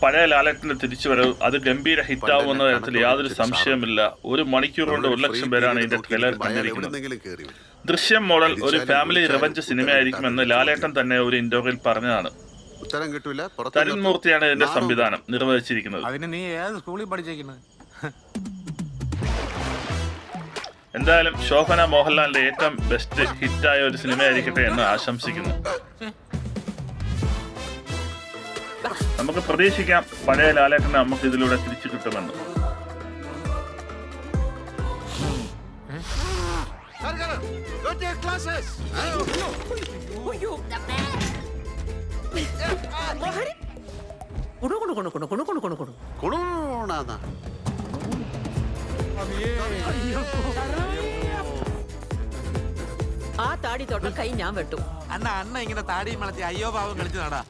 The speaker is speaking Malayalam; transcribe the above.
പഴയ ലാലേട്ടന്റെ തിരിച്ചുവരവ് അത് ഗംഭീര ഹിറ്റാവുന്ന തരത്തിൽ യാതൊരു സംശയമില്ല. 1 മണിക്കൂർ കൊണ്ട് 1 ലക്ഷം പേരാണ് ഇതിന്റെ ട്രെയിലർ കണ്ടിരിക്കുന്നത്. ദൃശ്യം മോഡൽ ഒരു ഫാമിലി റിവഞ്ച് സിനിമയായിരിക്കുമെന്ന് ലാലേട്ടൻ തന്നെ ഒരു ഇന്റർവ്യൂവിൽ പറഞ്ഞതാണ്. തരുൺ മൂർത്തിയാണ് ഇതിന്റെ സംവിധാനം നിർവഹിച്ചിരിക്കുന്നത്. എന്തായാലും ശോഭന മോഹൻലാലിന്റെ ഏറ്റവും ബെസ്റ്റ് ഹിറ്റായ ഒരു സിനിമയായിരിക്കട്ടെ എന്ന് ആശംസിക്കുന്നു. നമുക്ക് പ്രതീക്ഷിക്കാം പഴയ ലാലേട്ടനെ നമുക്ക് ഇതിലൂടെ തിരിച്ചു കിട്ടുമെന്ന്. ആ താടി തൊട്ട കൈ ഞാൻ വെട്ടും. അണ്ണ ഇങ്ങനെ താടി വളർത്തി അയ്യോ പാവം കളിച്ചു നടാ.